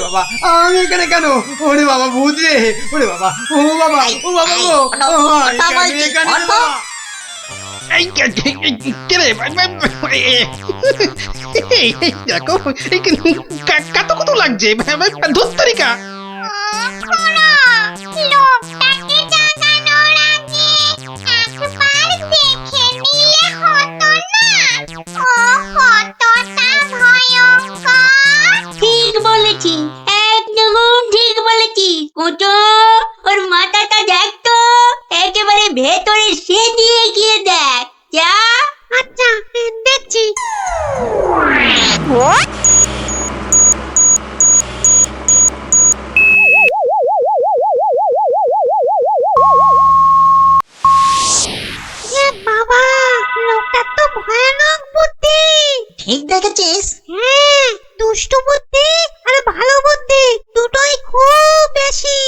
বাবা আমি এখানে কেন? ওরে বাবা ভূত রে! ওরে বাবা! ও বাবা! ও বাবা গো! এখানে বাবা! এই কে রে? দেখো কত কত লাগছে ধুত্তরিকা। লোকটাকে জাগানোর আগে একবার দেখে নিলে হতো না? ও কতটা ভয়ঙ্কর! ঠিক বলেছি, একদম ঠিক বলেছি কুটো। ওর মাথাটা দেখ তো, একেবারে ভেতরে সেদিয়ে গিয়ে দেখ যা। আচ্ছা দেখছি। বাবা, লোকটা তো ভয়ানক বুদ্ধি। ঠিক দেখেছিস? হ্যাঁ, দুষ্টু বুদ্ধি আর ভালো বুদ্ধি দুটোই খুব বেশি।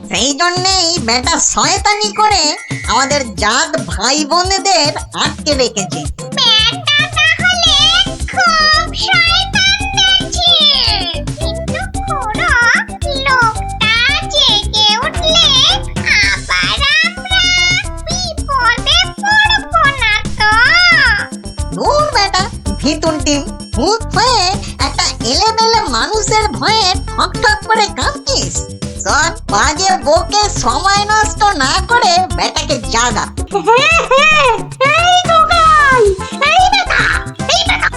সেই জন্যেই বেটা শয়তানি করে আমাদের জাত ভাই বোনেদের আটকে রেখেছে। ব্যাটা তাহলে খুব শয়তান দেখছি। কিন্তু খুড়ো, লোকটা জেগে উঠলে আবার আমরা বিপদে পড়বো না তো? দূর বেটা ভিতুন টিম, ভূত হয়ে একটা এলেমেলে মানুষের ভয়ে ঠক ঠক করে কাঁদছিস। চল বাজে বকে সময় নষ্ট না করে বেটাকে জাগা। এই দোকান, এই বেটা,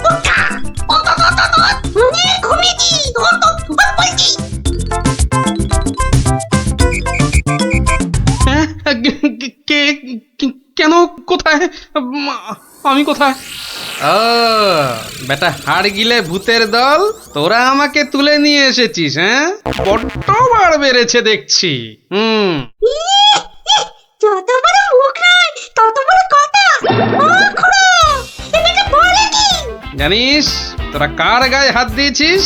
উঠা। ঘুমিয়েছি, বলছি। কেন? কোথায়? আমি কোথায়? ও বেটা হাড় গিলে ভূতের দল, তোরা আমাকে তুলে নিয়ে এসেছিস? হ্যাঁ, বড্ড বার বেড়েছে দেখছি। যত বড় মুখ নয় তত বড় কথা। ও খুড়ো, এটাকে বলে কি? জানিস তোরা কার গায়ে হাত দিয়েছিস?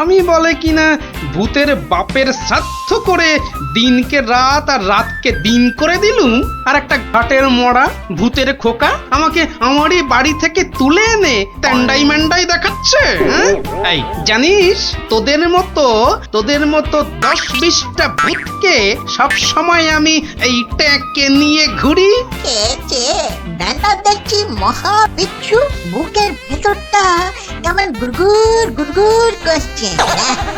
আমি বলে কিনা ভূতের বাপের শ্রাদ্ধ করে দিনকে রাত আর রাতকে দিন করে দিলুম, আর একটা ঘাটের মরা ভূতের খোকা আমাকে আমারই বাড়ি থেকে তুলে এনে ট্যান্ডাই ম্যান্ডাই দেখাচ্ছে। হ্যাঁ? এই জানিস তোদের মতো 10-20টা ভূতকে সব সময় আমি এই ট্যাঁকে নিয়ে ঘুরি। বেটা দেখছি মহা বিচ্ছু, বুকের ভেতরটা কেমন গুড়গুড় গুড়গুড় করছে।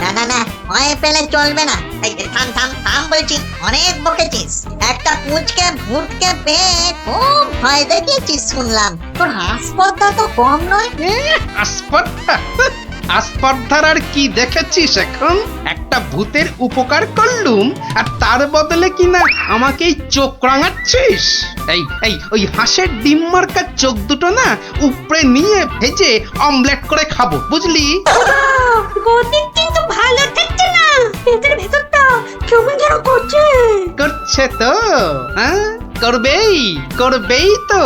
না না না, ভয় পেলে চলবে না। এই থাম থাম থাম বলছি, অনেক বকেছিস। একটা পুঁচকে ভূতকে পেয়ে খুব ভয় দেখিয়েছিস শুনলাম। তোর হাসপাতাল তো কম নয়। আসপর্ধার আর কি দেখেছিস এখন? একটা ভূতের উপকার করলুম আর তার বদলে কিনা আমাকেই চোখ রাঙাচ্ছিস। এই ওই হাঁসের ডিম মার্কা চোখ দুটো না উপরে নিয়ে ভেজে অমলেট করে খাবো, বুঝলি? গতি কিন্তু ভালো থাকছে না। পেটের ভেতরটা কেমন যেন করছে তো? হ্যাঁ, করবেই তো,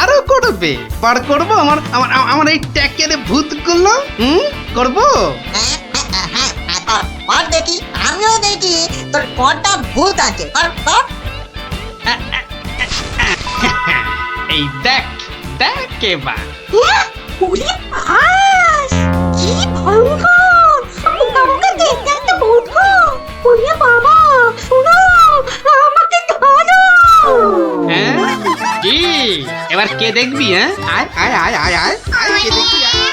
আরো করবে। বার করবো আমার এই ট্যাকের ভূতগুলো। করবো। দেখি, আমিও দেখি তোর কটা ভূত আছে। এই দেখ এবার। ওরে ভাস, কি ভয়ঙ্কর! আমাকে দেখতে একটা ভূত গো। ওরে বাবা, শোনো, আমাকে ধরো। হ্যাঁ কি এবার কে দেখবি? হ্যাঁ, আয় আয় আয় আয় আয় আয়, কে দেখবি? আয়।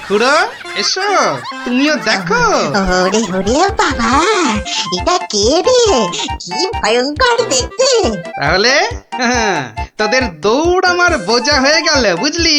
খুড়ো এসো, তুমিও দেখো। ওরে ওরে বাবা, এটা কে রে? কি ভয়ঙ্কর দেখতে। তাহলে তোদের দৌড় আমার বোঝা হয়ে গেল, বুঝলি?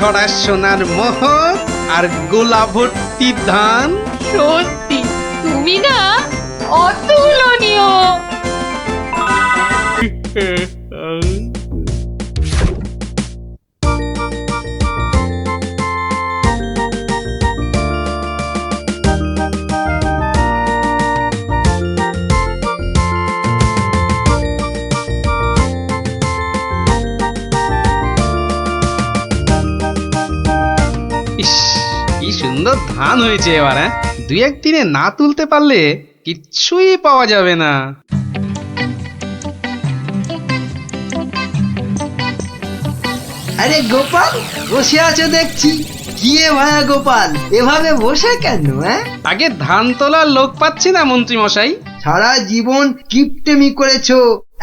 ঘড়া সোনার মোহর আর গোলা ভর্তি ধান। সত্যি তুমি না অতুলনীয়। ইস, কি সুন্দর ধান হয়েছে এবার। হ্যাঁ, দুই একদিনে না তুলতে পারলে কিচ্ছুই পাওয়া যাবে না। আরে গোপাল, বসে আছো দেখছি। গিয়ে ভায়া গোপাল, এভাবে বসে কেন? আগে ধান তোলার লোক পাচ্ছি না মন্ত্রী মশাই। সারা জীবন কিপটেমি করেছো,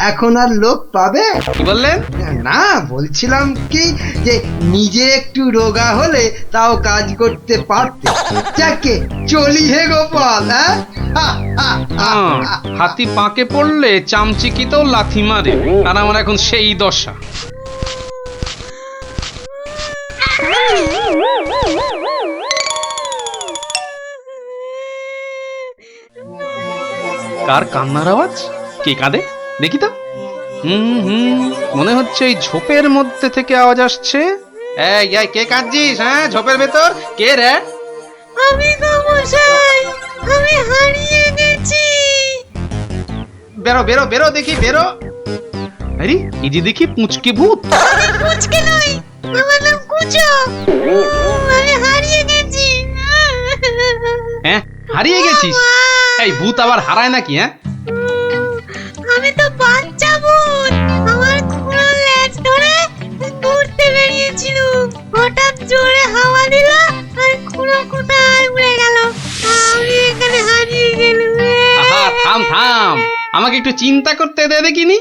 এখন আর লোক পাবে? কি বললেন? না, বলছিলাম কি যে নিজে একটু রোগা হলে তাও কাজ করতে পারতে। যাকে চলি হে গোপাল। হাতি পাকে পড়লে চামচিকিতেও লাথি মারে, আর আমার এখন সেই দশা। কার কান্নার আওয়াজ? কে কাঁদে দেখি তো। মনে হচ্ছে এই ঝোপের মধ্যে থেকে আওয়াজ আসছে। এই এই, কে কাঁদছিস? হ্যাঁ, ঝোপের ভেতর কে রে? আমি গো মশাই, আমি হারিয়ে গেছি। বেরো বেরো বেরো দেখি, বেরো। আরে এই যে দেখি পুঁচকে ভূত। আমি কুচকে নই, আমার নাম কুচো। আমি হারিয়ে গেছি। হ্যাঁ, হারিয়ে গেছিস? এই ভূত আবার হারায় নাকি? হ্যাঁ, আমি তো বাচ্চা ভূত। আমার খুঁড়ো লেজ ধরে ঘুরতে বেরিয়েছিল, হঠাৎ জোরে হাওয়া দিল আর খুঁড়ো কোথায় উড়ে গেল। আমি এখানে হারিয়ে গেলাম। আহা, থাম থাম, আমাকে একটু চিন্তা করতে দে দেখিনি।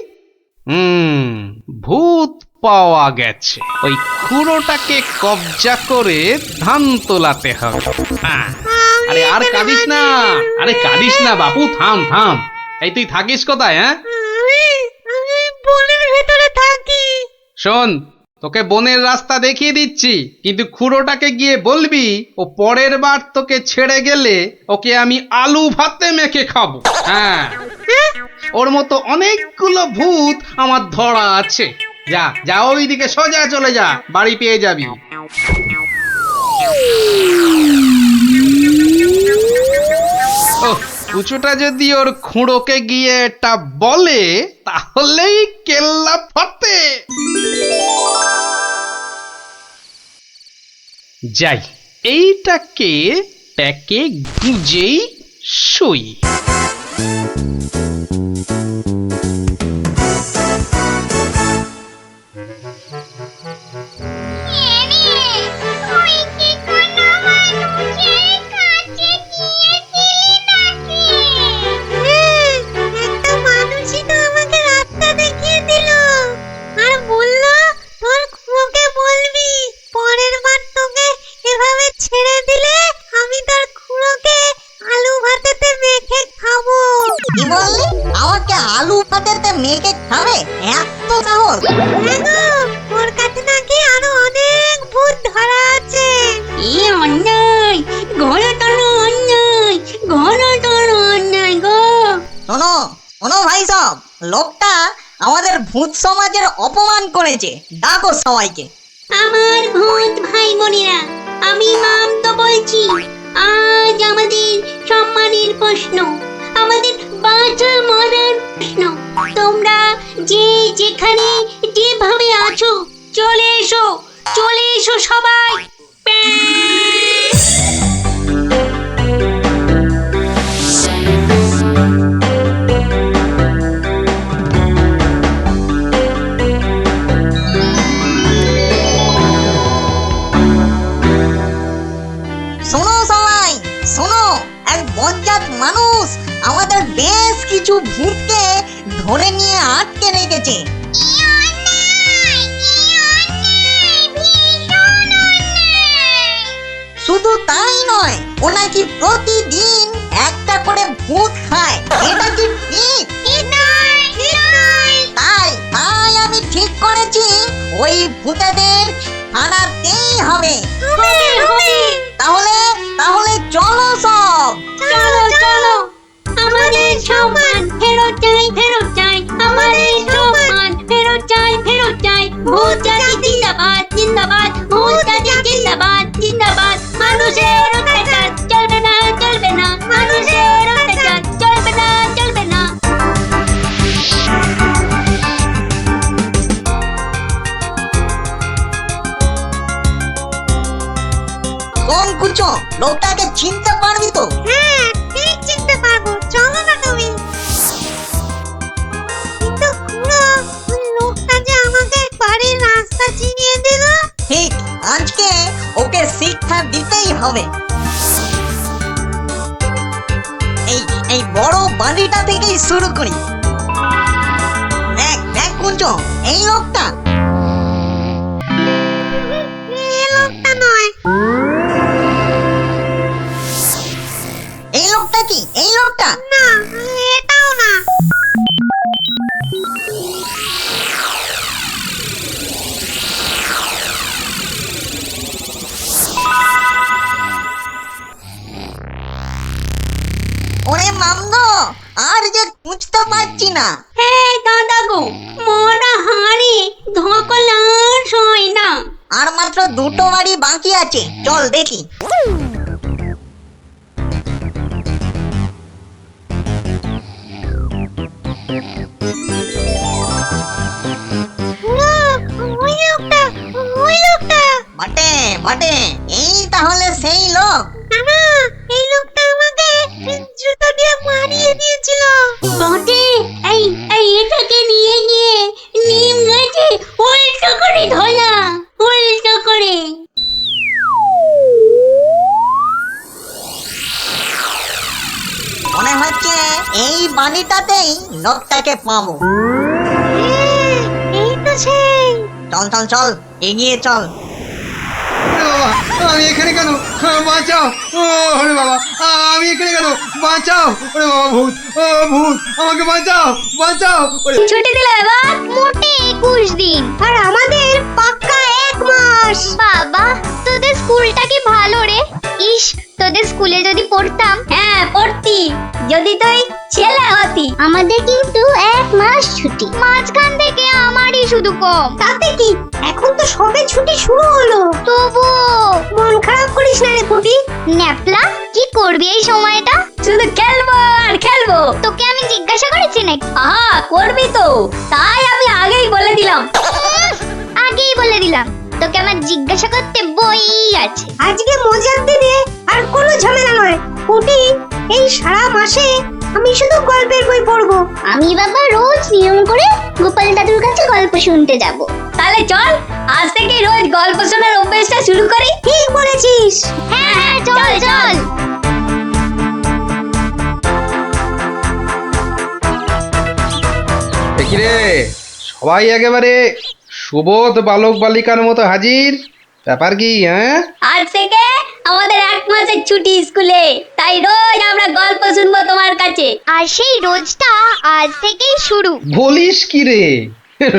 ভূত পাওয়া গেছে। ওই খুঁড়োটাকে কবজা করে ধান তোলাতে হবে। হ্যাঁ, আরে আর কাঁদিস না, আরে কাঁদিস না বাপু, থাম থাম। এই তুই থাকিস কোথায়? হ্যাঁ, আমি বনের ভেতরে থাকি। শোন, তোকে বনের রাস্তা দেখিয়ে দিচ্ছি, কিন্তু খুঁড়োটাকে গিয়ে বলবি ও পরের বার তোকে ছেড়ে গেলে ওকে আমি আলু ভাতে মেখে খাবো। হ্যাঁ, ওর মতো অনেকগুলো ভূত আমার ধরা আছে। যা যা, ওইদিকে সোজা চলে যা, বাড়ি পেয়ে যাবি। ওহ, কুচুটা যদি ওর খুঁড়োকে গিয়ে এটা বলে তাহলেই কেল্লা ফতে। যাই, এইটাকে প্যাকে গুজেই সই। একটা মানুষই তো আমাকে রাস্তা দেখিয়ে দিল আর বলল তোর খুঁড়োকে বলবি পরের বার তোকে এভাবে ছেড়ে দিলে আমি তোর খুঁড়োকে আলু ভাতেতে মেখে খাবো। কি বললি? আমাকে আলু ভাতেতে মেখে খাবে? এত সাহস? হ্যাঁ গো, ওর কাছে নাকি আরো অনেক ভূত ধরা আছে। এই অন্যায়, ঘোড়াটার অন্যায়, ঘোড়াটার অন্যায় গো। শোনো শোনো ভাই সব, লোকটা আমাদের ভূত সমাজের অপমান করেছে। ডাকো সবাইকে। আমার ভূত ভাই বোনেরা, আমি মামতো বলছি। আজ আমাদের সম্মানের প্রশ্ন, আমাদের বাঁচা মরার প্রশ্ন। তোমরা যে যেখানে যেভাবে আছো চলে এসো, চলে এসো সবাই। শোনো সবাই, শোনো, এক বজ্জাত মানুষ আমাদের বেশ কিছু ভূতকে ধরে নিয়ে আটকে রেখেছে। শুধু তাই নয়, ও নাকি প্রতিদিন একটা করে ভূত খায়। এটা কি ঠিক? তাই তাই আমি ঠিক করেছি ওই ভূতেদের হারাতেই হবে। হবে হবে তাহলে তাহলে চলো সব। চলো চলো আমাদের সম্মান ফেরত চাই ফেরত চাই আমাদের সম্মান ফেরত চাই ফেরত চাই ভূত জাতি জিন্দাবাদ জিন্দাবাদ ভূত জাতি জিন্দাবাদ জিন্দাবাদ মানুষের অত্যাচার চলবে না চলবে না মানুষের অত্যাচার চলবে না চলবে না কোন কুচো, লোকটাকে চিনতে পারবি তো? হ্যাঁ ঠিক চিনতে পারবো, চলো না তুমি। কিন্তু খুড়ো, ওই লোকটা যে আমাকে বাড়ির রাস্তা চিনিয়ে দিল। ঠিক, আজকে ওকে শিক্ষা দিতেই হবে। এই এই বড় বাড়িটা থেকেই শুরু করি। দেখ দেখ কুঞ্চ, এই লোকটা। এই লোকটা নয়। এই লোকটা কি? এই লোকটা? না, এটাও না। ওরে মামদো, আর যে খুঁজতে পারছি না। হ্যাঁ দাদা গো মরা হাড়ি ধকল আর সয় না আর মাত্র দুটো বাড়ি বাকি আছে, চল দেখি। খুড়ো, ওই লোকটা, ওই লোকটা। বটে বটে, এই তাহলে সেই লোক। না না, এই লোকটা আমাকে জুতো দিয়ে মারিয়ে দিয়েছিল। বটে এই এই এটাকে নিয়ে গিয়ে নিম গাছে উল্টো করে ধরা উল্টো করে মনে হচ্ছে এই বাড়িটাতেই লোকটাকে পাবো। হ্যাঁ, এই তো সেই। চল চল চল, এগিয়ে চল। ওরে বাবা, আমি এখানে কেন? বাঁচাও! ও ওরে বাবা, আমি এখানে কেন? বাঁচাও! ওরে বাবা, ভূত! ও ভূত! আমাকে বাঁচাও! বাঁচাও! ওরে ছুটি দিলে এবার মোটে 21 দিন আর আমাদের পাক্কা 1 মাস। বাবা, তোদের স্কুলটা কি ভালো রে। ইস, তোদের স্কুলে যদি পড়তাম। হ্যাঁ পড়তি যদি তুই ছেলে হতি আমাদের কিন্তু 1 মাস ছুটি, মাঝখান থেকে আমারই শুধু কম। তাতে কি, এখন তো সবে ছুটি শুরু হলো। তবু মন খারাপ করিস না রে পুটি। ন্যাপলা, কি করবি এই সময়টা? শুধু খেলবো আর খেলবো তোকে আমি জিজ্ঞাসা করেছি নাকি? আহা করবি তো তাই আমি আগেই বলে দিলাম আগেই বলে দিলাম, তোকে আমার জিজ্ঞাসা করতে বই আছে। আজকে মজার দিনে আর কোনো ঝামেলা নয় পুটি। এই সারা মাসে আমি শুধু গল্পের বই পড়বো। আমি বাবা রোজ নিয়ম করে গোপাল দাদুর কাছে গল্প শুনতে যাব। তাহলে চল আজ থেকে রোজ গল্প শোনার অভ্যেসটা শুরু করি ঠিক বলেছিস। হ্যাঁ হ্যাঁ, চল চল। দেখি রে, সবাই একেবারে সুবোধ বালক বালিকার মতো হাজির। ব্যাপার কি? হ্যাঁ, আজ থেকে আমাদের 1 মাসের ছুটি স্কুলে তাই রোজ আমরা গল্প শুনবো তোমার কাছে আর সেই রোজটা আজ থেকেই শুরু। বলিস কি রে?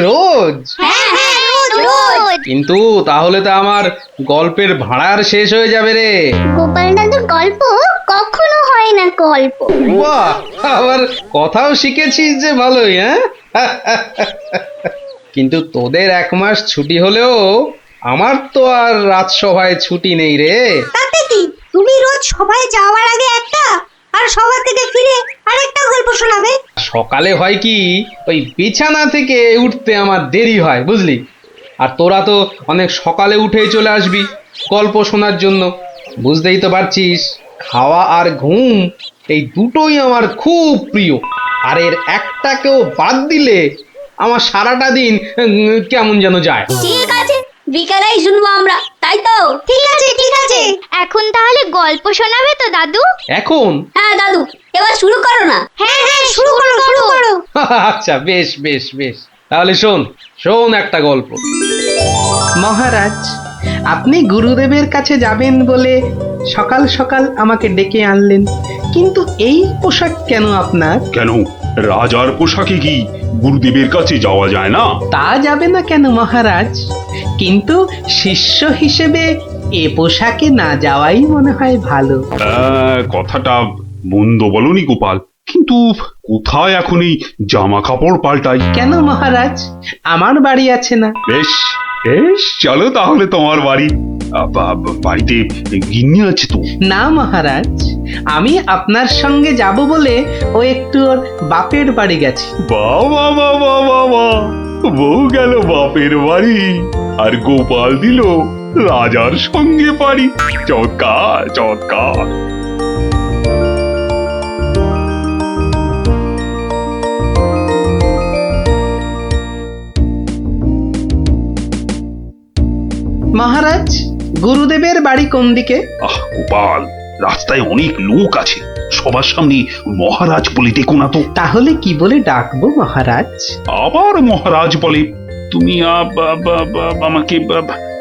রোজ? হ্যাঁ হ্যাঁ রোজ। কিন্তু তাহলে তো আমার গল্পের ভাড়ার শেষ হয়ে যাবে রে। গোপাল দাদুর গল্প কখনো হয় না গল্প। বাহ, আবার কথাও শিখেছিস যে ভালোই। হ্যাঁ, কিন্তু তোদের 1 মাস ছুটি হলেও আমার তো আর রাজসভায় ছুটি নেই রে। তাতে কি, তুমি রোজ সবাই যাওয়ার আগে একটা আর সবার থেকে ফিরে আরেকটা গল্প শোনাবে। সকালে হয় কি, ওই বিছানা থেকে উঠতে আমার দেরি হয় বুঝলি। আর তোরা তো অনেক সকালে উঠেই চলে আসবি গল্প শোনার জন্য। বুঝতেই তো পারছিস, খাওয়া আর ঘুম এই দুটোই আমার খুব প্রিয়। আর এর একটাকেও বাদ দিলে আমার সারাটা দিন কেমন যেন যায়। ঠিক আছে বিকালেই শুনবো আমরা তাই তো ঠিক আছে ঠিক আছে। এখন তাহলে গল্প শোনাবে তো দাদু? এখন? হ্যাঁ দাদু এবার শুরু করো না হ্যাঁ হ্যাঁ, শুরু করো শুরু করো। আচ্ছা, বেশ বেশ বেশ, তাহলে শোন শোন একটা গল্প। মহারাজ, আপনি গুরুদেবের কাছে যাবেন বলে সকাল সকাল আমাকে ডেকে আনলেন, কিন্তু এই পোশাক কেন আপনার? কেন, রাজার পোশাকে কি গুরুদেবের কাছে যাওয়া যায় না? তা যাবে না কেন মহারাজ, কিন্তু শিষ্য হিসেবে এ পোশাকে না যাওয়াই মনে হয় ভালো। কথাটা মন্দ বলনি গোপাল, কিন্তু কোথায় এখন এই জামা কাপড় পাল্টাই? কেন মহারাজ, আমার বাড়ি আছে না? বেশ বেশ, চলো তাহলে তোমার বাড়ি। বাড়িতে গিন্নি আছে তো? না মহারাজ, আমি আপনার সঙ্গে যাব বলে ও একটু ওর বাপের বাড়ি গেছে। বাবা বাবা বাবা, বউ গেল বাপের বাড়ি আর গোপাল দিল রাজার সঙ্গে বাড়ি। চমৎকার চমৎকার। মহারাজ, গুরুদেবের বাড়ি কোন দিকে? গোপাল, রাস্তায় অনেক লোক আছে, সবার সামনে মহারাজ বলে ডেকো না তো। তাহলে কি বলে ডাকবো মহারাজ? আবার মহারাজ বলে? তুমি আমাকে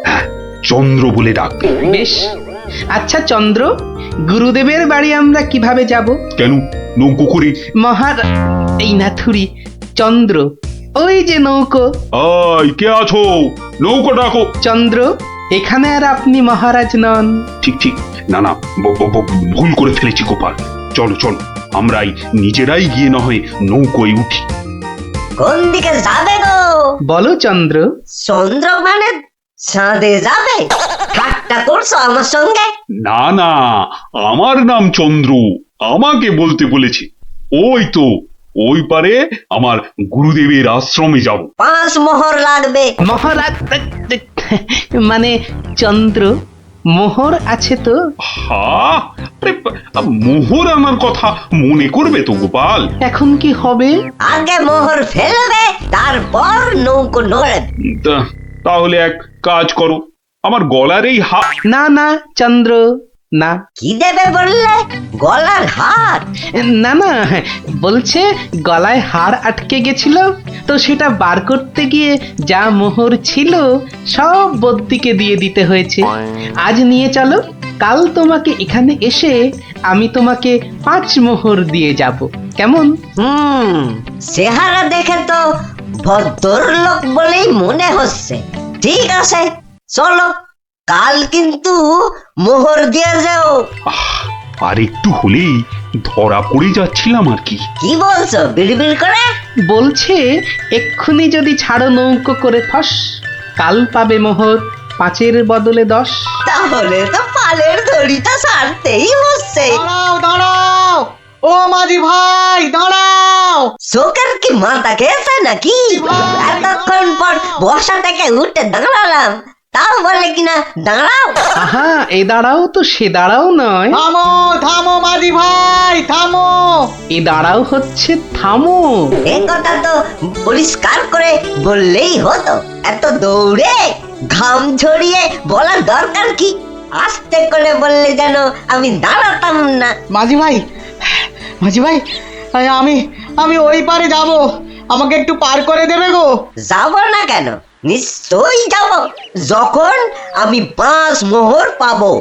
হ্যাঁ, চন্দ্র বলে ডাকবে। বেশ, আচ্ছা চন্দ্র, গুরুদেবের বাড়ি আমরা কিভাবে যাব? কেন, নৌকো করে? এই না থুরি, চন্দ্র, ওই যে নৌকো। কে আছো? নৌকো ডাকো। চন্দ্র, এখানে আর আপনি মহারাজ নন। ঠিক ঠিক, না না, ভুল করে ফেলেছি গোপাল। চলো চলো, আমরাই নিজেরাই গিয়ে না হয় নৌকোয় উঠি। কোন দিকে যাবে গো? বলো চন্দ্র। চন্দ্র মানে চাঁদে যাবে? ঠাট্টা করছো আমার সঙ্গে? না না, আমার নাম চন্দ্র, আমাকে বলতে বলেছে। ওই তো ওই পারে আমার গুরুদেবের আশ্রমে যাব। 5 মোহর লাগবে। মহারাজ মানে চন্দ্র, মোহর আছে তো? মোহর আনার কথা মনে করবে তো গোপাল। এখন কি হবে? আগে মোহর ফেলবে, তারপর নৌকো নড়বে। তাহলে এক কাজ করো, আমার গলার এই না না চন্দ্র, না। কি দেবে বললে? গলার হার? না না, বলছে গলায় হার আটকে গেছিল, তো সেটা বার করতে গিয়ে যা মোহর ছিল সব বদ্যিকে দিয়ে দিতে হয়েছে। আজ নিয়ে চলো, কাল তোমাকে এখানে এসে আমি তোমাকে 5 মোহর দিয়ে যাব, কেমন? চেহারা দেখে তো ভদ্রলোক বলেই মনে হচ্ছে। ঠিক আছে, চলো, কাল কিন্তু মোহর দিয়ে যাও। আর একটু হলেই ধরা পড়ে যাচ্ছিলাম আর কি। কি বলছো বিড়বিড় করে? বলছে এক্ষুনি যদি ছাড়ো নৌকো করে ফস, কাল পাবে মোহর 5-এর বদলে 10। তাহলে তো পালের দড়িটা ছাড়তেই হচ্ছে। দাঁড়াও দাঁড়াও, ও মাঝি ভাই দাঁড়াও। চোখের কি মাথা খেয়েছে নাকি? এতক্ষণ পর বসা থেকে উঠে দাঁড়ালাম, তাও বলে কিনা দাঁড়াও। আহা, এ দাঁড়াও তো সে দাঁড়াও নয়। থামো থামো মাঝি ভাই, থামো। এ দাঁড়াও হচ্ছে থামো। এ কথা তো পরিষ্কার করে বললেই হতো। এত দৌড়ে ঘাম ঝরিয়ে বলার দরকার কি? আস্তে করে বললে যেন আমি দাঁড়াতাম না। মাঝি ভাই, মাঝি ভাই, আমি ওই পারে যাব, আমাকে একটু পার করে দেবে গো? যাব না কেন? নিশ্চয়ই যাব, যখন আমি 5 মোহর পাবো।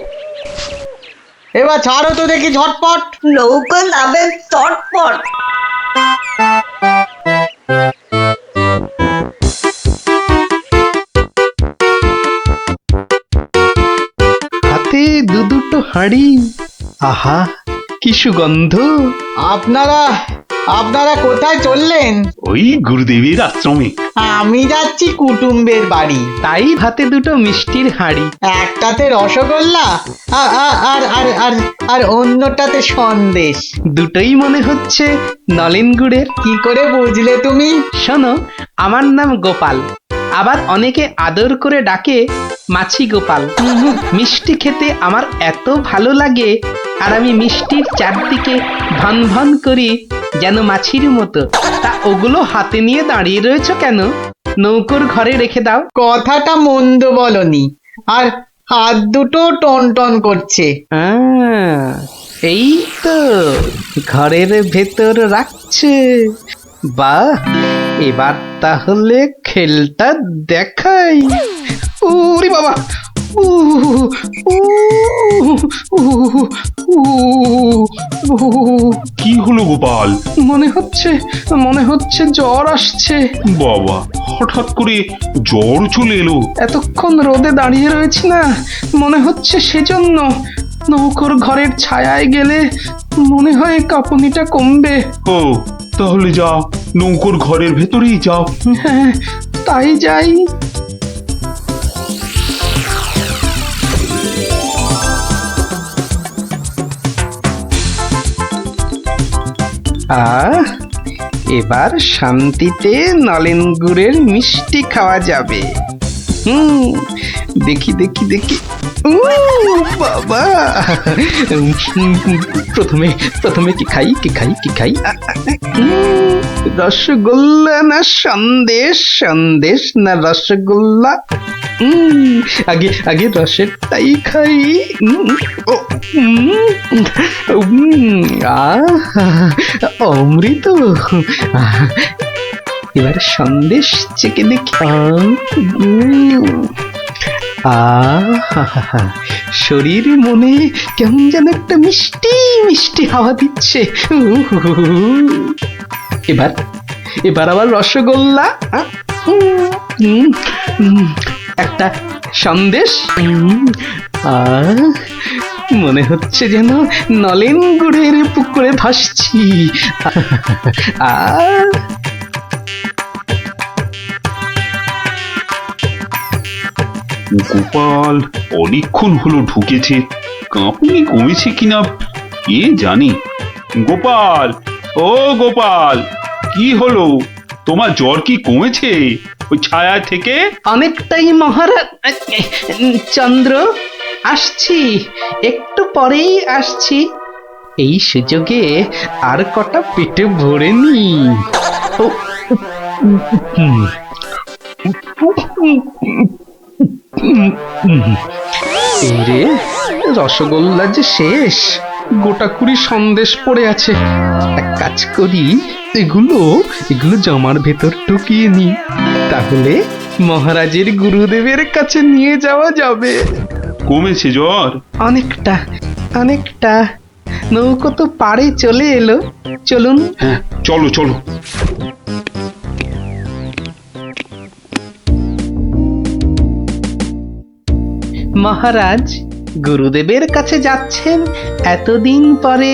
এবার ছাড়ো তো দেখি ঝটপট। নৌকো যাবে চটপট। হাতে দুটো হাঁড়ি, আহা কি সুগন্ধ। আপনারা কোথায় চললেন? ওই গুরুদেবের আশ্রমে। আমি যাচ্ছি কুটুম্বের বাড়ি। তাই হাতে দুটো মিষ্টির হাঁড়ি। একটাতে রসগোল্লা আর অন্যটাতে সন্দেশ। দুটোই মনে হচ্ছে নলেন গুড়ের। কি করে বুঝলে তুমি? শোনো, আমার নাম গোপাল, আবার অনেকে আদর করে ডাকে মাছি গোপাল। মিষ্টি খেতে আমার এত ভালো লাগে, আর আমি মিষ্টির চারদিকে ভন ভন করি যেন মাছির মতো। তা ওগুলো হাতে নিয়ে দাঁড়িয়ে রয়েছো কেন? নৌকোর ঘরে রেখে দাও। কথাটা মন্দ বলনি, আর হাত দুটো টন টন করছে। এই তো ঘরের ভেতর রাখছে। বাহ, এবার তাহলে খেলটা দেখাই। ওরে বাবা, উ, উ, উ, উ, উ, কি হলো গোপাল? মনে হচ্ছে জ্বর আসছে। বাবা, হঠাৎ করে জ্বর চলে এলো? এতক্ষণ রোদে দাঁড়িয়ে রয়েছি না, মনে হচ্ছে সেজন্য। নৌকোর ঘরের ছায়ায় গেলে মনে হয় কাঁপুনিটা কমবে। ও, তাহলে যাও, নৌকোর ঘরের ভেতরেই যাও। হ্যাঁ, তাই যাই। এবার শান্তিতে নলেন গুড়ের মিষ্টি খাওয়া যাবে। দেখি দেখি দেখি। বাবা, প্রথমে কি খাই কি খাই কি খাই? রসগোল্লা না সন্দেশ, সন্দেশ না রসগোল্লা? আগে আগে রসেরটাই খাই। অমৃত। এবার সন্দেশ চেকে দেখি। শরীর মনে কেমন যেন একটা মিষ্টি মিষ্টি হাওয়া দিচ্ছে। এবার আবার রসগোল্লা, একটা সন্দেশ। মনে হচ্ছে যেন নলেন গুড়ের পুকুরে ভাসছি। গোপাল অনেকক্ষণ হলো ঢুকেছে, কাঁপুনি কমেছে কিনা কে জানি। গোপাল, ও গোপাল, কি হলো? তোমার জ্বর কি কমেছে ওই ছায়া থেকে? অনেকটাই মহারাজ। চন্দ্র, আসছি, একটু পরেই আসছি। এই সুযোগে আর কটা পেটে ভরে নি। রে, রসগোল্লা যে শেষ, গোটা কুড়ি সন্দেশ পড়ে আছে। এক কাজ করি, এগুলো জামার ভেতর ঢুকিয়ে নি, তাহলে মহারাজের গুরুদেবের কাছে নিয়ে যাওয়া যাবে। কমেছে জ্বর? অনেকটা অনেকটা। নৌকো তো পাড়ে চলে এলো, চলুন। হ্যাঁ, চলো চলো। মহারাজ, গুরুদেবের কাছে যাচ্ছেন এতদিন পরে,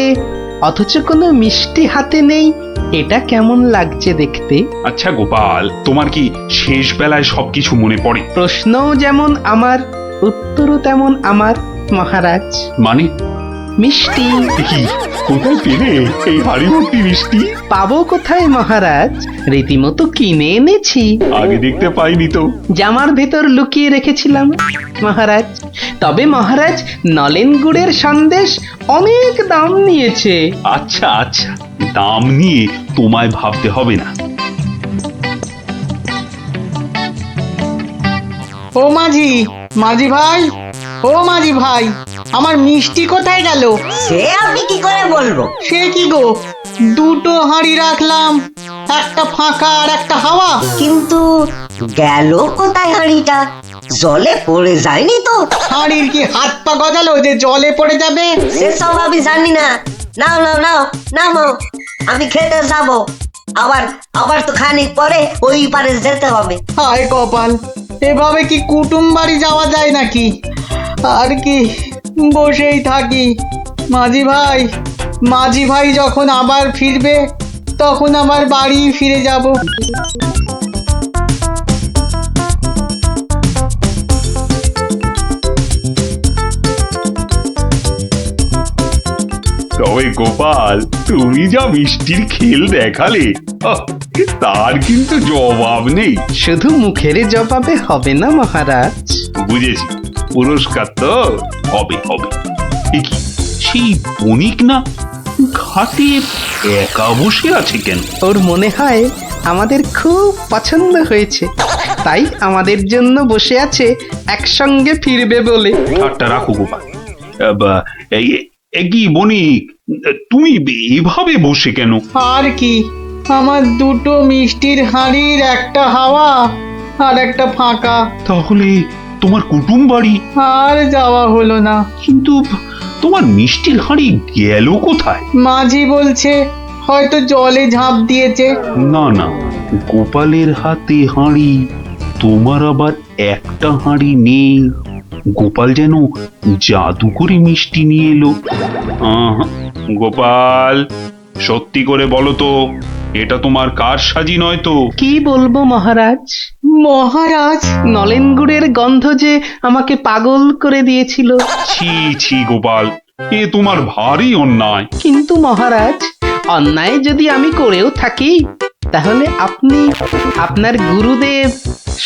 অথচ কোনো মিষ্টি হাতে নেই। এটা কেমন লাগছে দেখতে? আচ্ছা গোপাল, তোমার কি শেষ বেলায় সবকিছু মনে পড়ে? প্রশ্নও যেমন আমার, উত্তরও তেমন আমার মহারাজ। মানে? মিষ্টি। কি, কোথায় পেলে এই হাড়ি ভর্তি মিষ্টি? পাবো কোথায় মহারাজ, রীতিমতো কিনে এনেছি। আগে দেখতে পাইনি তো। জামার ভেতর লুকিয়ে রেখেছিলাম মহারাজ। তবে মহারাজ, নলেন গুড়ের সন্দেশ অনেক দাম নিয়েছে। আচ্ছা আচ্ছা, দাম নিয়ে তোমায় ভাবতে হবে না। ও মাঝি, মাঝি ভাই, ও মাঝি ভাই, আমার মিষ্টি কোথায় গেল? সে আমি কি করে বলবো? সে কি গো, দুটো হাঁড়ি রাখলাম, একটা ফাঁকা আর একটা হাওয়া। কিন্তু গেল কোথায় হাঁড়িটা? জলে পড়ে যায়নি তো? হাঁড়ির কি হাত পা গজালো যে জলে পড়ে যাবে? সেসব আমি জানি না। নাও নাও নাও নামো, আমি খেতে যাবো। আবার তো খানিক পরে ওই পারে যেতে হবে। হায় কপাল, এভাবে কি কুটুম বাড়ি যাওয়া যায় নাকি? আর কি বসেই থাকি। মাঝি ভাই যখন আবার ফিরবে, তখন আবার বাড়ি ফিরে যাব। তবে গোপাল, তুমি যা মিষ্টির খেল দেখালে, তার কিন্তু জবাব নেই। শুধু মুখের জবাবে হবে না মহারাজ। বুঝেছি, পুরস্কার তো হবে হবে। এ কি, সেই বণিক না ঘাটে একা বসে আছে কেন? ওর মনে হয় আমাদের খুব পছন্দ হয়েছে, তাই আমাদের জন্য বসে আছে, একসঙ্গে ফিরবে বলে। ঠাট্টা রাখো গোপাল। কি বণিক, তুমি এভাবে বসে কেন? আর কি, আমার দুটো মিষ্টির হাঁড়ির একটা হাওয়া আর একটা ফাঁকা। তাহলে তোমার কুটুম বাড়ি, আর যাওয়া হলো না। কিন্তু তোমার মিষ্টির হাঁড়ি গেল কোথায়? মাঝি বলছে হয়তো জলে ঝাঁপ দিয়েছে। না না, গোপালের হাতে হাঁড়ি, তোমার আবার একটা হাঁড়ি নেই। গোপাল যেন জাদু করে মিষ্টি নিয়ে এলো। আহা, গোপাল, সত্যি করে বলো তো, এটা তোমার কার সাজি নয় তো? কি বলবো মহারাজ, মহারাজ, নলেন গুড়ের গন্ধ যে আমাকে পাগল করে দিয়েছিল। ছি ছি গোপাল, এ তোমার ভারী অন্যায়। কিন্তু মহারাজ, অন্যায় যদি আমি করেও থাকি, তাহলে আপনি, আপনার গুরুদেব,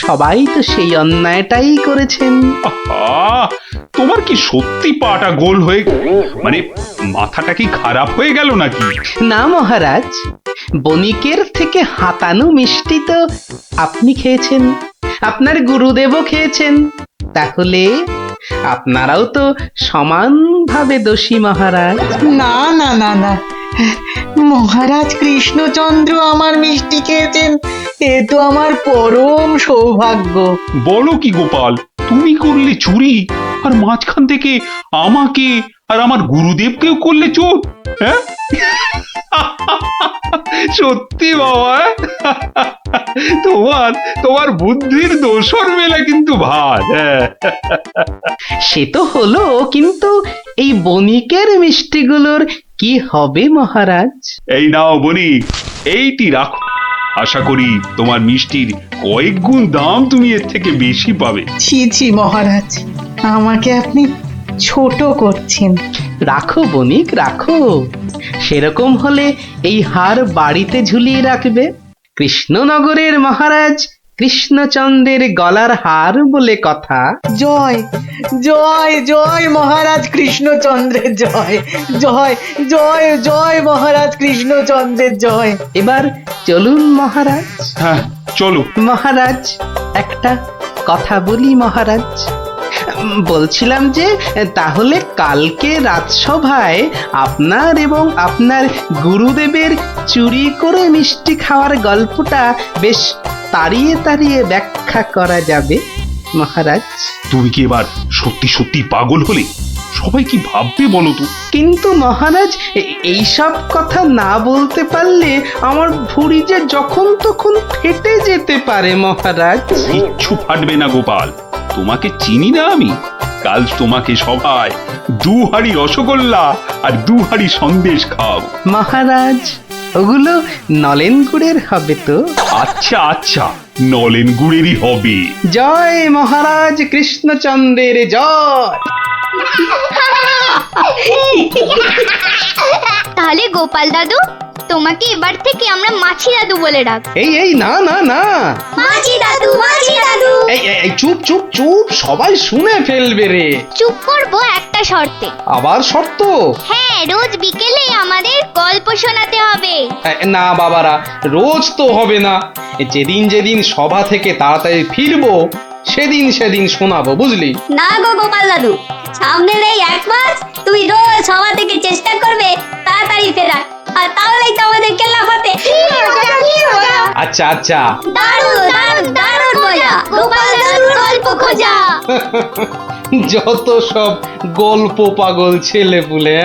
সবাই তো সেই অন্যায়টাই করেছেন। আহা, তোমার কি সত্যি পাটা গোল হয়ে, মানে মাথাটা কি খারাপ হয়ে গেল নাকি? না মহারাজ, বণিকের থেকে হাতানো মিষ্টি তো আপনি খেয়েছেন, আপনার গুরুদেবও খেয়েছেন, তাহলে আপনারাও তো সমানভাবে দোষী মহারাজ। না না না না, মহারাজ কৃষ্ণচন্দ্র আমার মিষ্টি খেয়েছেন, এ তো আমার পরম সৌভাগ্য। বলো কি গোপাল, তুমি করলে চুরি, আর মাঝখান থেকে আমাকে আর আমার গুরুদেবকেও করলে চোর? হ্যাঁ? সত্যি বাবা, তোমার তোমার বুদ্ধির দোসর মেলা কিন্তু ভার। হ্যাঁ, সে তো হলো, কিন্তু এই বণিকের মিষ্টিগুলোর কি হবে মহারাজ? এই নাও বণিক, এইটি রাখো। আশা করি তোমার মিষ্টির কয়েক গুণ দাম তুমি এর থেকে বেশি পাবে। ছি ছি মহারাজ, আমাকে আপনি ছোট করছেন। রাখো বণিক, রাখো। সেরকম হলে এই হার বাড়িতে ঝুলিয়ে রাখবে। কৃষ্ণনগরের মহারাজ কৃষ্ণচন্দ্রের গলার হার বলে কথা। জয় জয় জয় মহারাজ কৃষ্ণচন্দ্রের জয়, জয় জয় জয় মহারাজ কৃষ্ণচন্দ্রের জয়। এবার চলুন মহারাজ। হ্যাঁ, চলো। মহারাজ, একটা কথা বলি মহারাজ। বলছিলাম যে, তাহলে কালকে রাজসভায় আপনার এবং আপনার গুরুদেবের চুরি করে মিষ্টি খাওয়ার গল্পটা বেশ তাড়িয়ে তাড়িয়ে ব্যাখ্যা করা যাবে মহারাজ। তুমি কি এবার সত্যি সত্যি পাগল হলে? সবাই কি ভাববে বলো তো? কিন্তু মহারাজ, এইসব কথা না বলতে পারলে আমার ভুঁড়ি যে যখন তখন ফেটে যেতে পারে মহারাজ। কিচ্ছু ফাটবে না গোপাল, তোমাকে চিনি না আমি? কাল তোমাকে সবাই 2 হাঁড়ি রসগোল্লা আর 2 হাঁড়ি সন্দেশ খাও। মহারাজ, ওগুলো নলেন গুড়ের হবে তো? আচ্ছা আচ্ছা, নলেন গুড়েরই হবে। জয় মহারাজ কৃষ্ণচন্দ্রের জয়। তাহলে গোপাল দাদু, তোমাকে এবার থেকে আমরা মাছি দাদু বলে ডাক। এই এই, না না না, মাছি দাদু, মাছি দাদু। এই চুপ চুপ চুপ, সবাই শুনে ফেলবে রে। চুপ করবো একটা শর্তে। আবার শর্ত? হ্যাঁ, রোজ বিকেলে আমাদের গল্প শোনাতে হবে। না বাবারা, রোজ তো হবে না। যেদিন যেদিন সভা থেকে তাড়াতাড়ি ফিরবো, সেদিন সেদিন শোনাবো, বুঝলি? না গো গোপাল দাদু, সামনের এই 1 মাস তুমি রোজ সভা থেকে চেষ্টা করবে তাড়াতাড়ি ফেরার, আর তাহলেই তো আমাদের কেল্লা ফতে। আচ্ছা আচ্ছা। দারুণ দারুণ দারুণ মজা, গোপাল দাদুর গল্প খোঁজা। যত সব গল্প পাগল ছেলে পুলে।